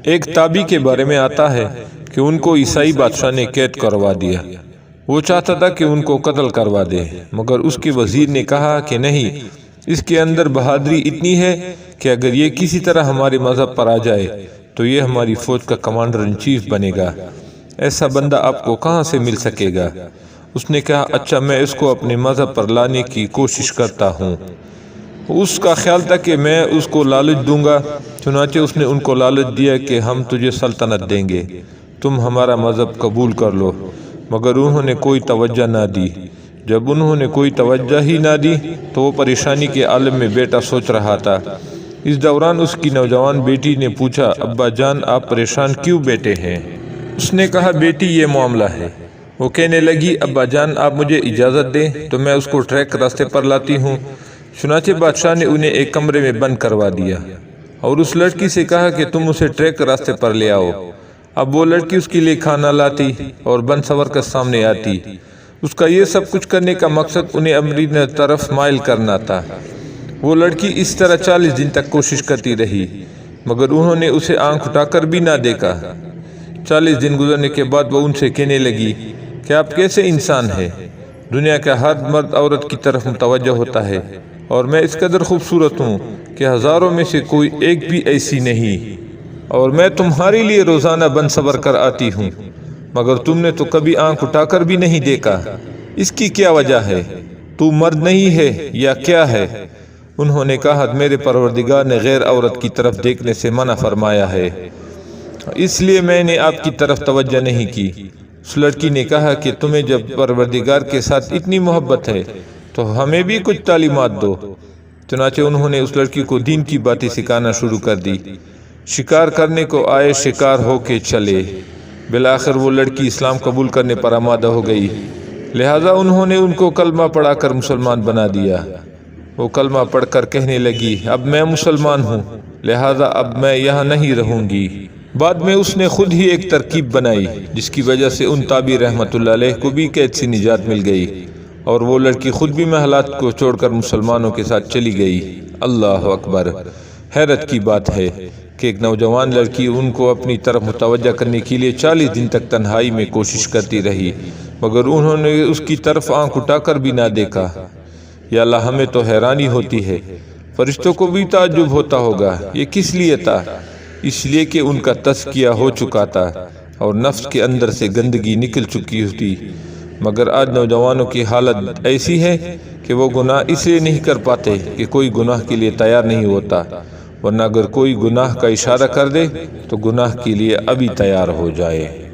ایک تابی کے بارے میں آتا ہے کہ ان کو عیسائی بادشاہ نے قید کروا دیا۔ وہ چاہتا تھا کہ ان کو قتل کروا دے، مگر اس کے وزیر نے کہا کہ نہیں، اس کے اندر بہادری اتنی ہے کہ اگر یہ کسی طرح ہمارے مذہب پر آ جائے تو یہ ہماری فوج کا کمانڈر ان چیف بنے گا۔ ایسا بندہ آپ کو کہاں سے مل سکے گا؟ اس نے کہا اچھا، میں اس کو اپنے مذہب پر لانے کی کوشش کرتا ہوں۔ اس کا خیال تھا کہ میں اس کو لالچ دوں گا، چنانچہ اس نے ان کو لالچ دیا کہ ہم تجھے سلطنت دیں گے، تم ہمارا مذہب قبول کر لو، مگر انہوں نے کوئی توجہ نہ دی۔ جب انہوں نے کوئی توجہ ہی نہ دی تو وہ پریشانی کے عالم میں بیٹا سوچ رہا تھا۔ اس دوران اس کی نوجوان بیٹی نے پوچھا، ابا جان آپ پریشان کیوں بیٹھے ہیں؟ اس نے کہا بیٹی یہ معاملہ ہے۔ وہ کہنے لگی ابا جان آپ مجھے اجازت دیں تو میں اس کو ٹریک راستے پر لاتی ہوں۔ چنانچہ بادشاہ نے انہیں ایک کمرے میں بند کروا دیا اور اس لڑکی سے کہا کہ تم اسے ٹریک راستے پر لے آؤ۔ اب وہ لڑکی اس کے لیے کھانا لاتی اور بن سور کر سامنے آتی۔ اس کا یہ سب کچھ کرنے کا مقصد انہیں امری طرف مائل کرنا تھا۔ وہ لڑکی اس طرح 40 دن تک کوشش کرتی رہی، مگر انہوں نے اسے آنکھ اٹھا کر بھی نہ دیکھا۔ 40 دن گزرنے کے بعد وہ ان سے کہنے لگی کہ آپ کیسے انسان ہیں؟ دنیا کا ہر مرد عورت کی طرف متوجہ ہوتا ہے اور میں اس قدر خوبصورت ہوں کہ ہزاروں میں سے کوئی ایک بھی ایسی نہیں، اور میں تمہارے لیے روزانہ بن سور کر آتی ہوں، مگر تم نے تو کبھی آنکھ اٹھا کر بھی نہیں دیکھا۔ اس کی کیا وجہ ہے؟ تو مرد نہیں ہے یا کیا ہے؟ انہوں نے کہا میرے پروردگار نے غیر عورت کی طرف دیکھنے سے منع فرمایا ہے، اس لیے میں نے آپ کی طرف توجہ نہیں کی۔ اس لڑکی نے کہا کہ تمہیں جب پروردگار کے ساتھ اتنی محبت ہے تو ہمیں بھی کچھ تعلیمات دو۔ چنانچہ انہوں نے اس لڑکی کو دین کی باتیں سکھانا شروع کر دی۔ شکار کرنے کو آئے شکار ہو کے چلے۔ بالآخر وہ لڑکی اسلام قبول کرنے پر آمادہ ہو گئی، لہٰذا انہوں نے ان کو کلمہ پڑھا کر مسلمان بنا دیا۔ وہ کلمہ پڑھ کر کہنے لگی اب میں مسلمان ہوں، لہٰذا اب میں یہاں نہیں رہوں گی۔ بعد میں اس نے خود ہی ایک ترکیب بنائی جس کی وجہ سے ان تابی رحمۃ اللہ علیہ کو بھی قید سے نجات مل گئی، اور وہ لڑکی خود بھی محلات کو چھوڑ کر مسلمانوں کے ساتھ چلی گئی۔ اللہ اکبر! حیرت کی بات ہے کہ ایک نوجوان لڑکی ان کو اپنی طرف متوجہ کرنے کے لیے 40 دن تک تنہائی میں کوشش کرتی رہی، مگر انہوں نے اس کی طرف آنکھ اٹھا کر بھی نہ دیکھا۔ یا اللہ، ہمیں تو حیرانی ہوتی ہے، فرشتوں کو بھی تعجب ہوتا ہوگا۔ یہ کس لیے تھا؟ اس لیے کہ ان کا تزکیہ ہو چکا تھا اور نفس کے اندر سے گندگی نکل چکی ہوتی، مگر آج نوجوانوں کی حالت ایسی ہے کہ وہ گناہ اس لیے نہیں کر پاتے کہ کوئی گناہ کے لیے تیار نہیں ہوتا، ورنہ اگر کوئی گناہ کا اشارہ کر دے تو گناہ کے لیے ابھی تیار ہو جائے۔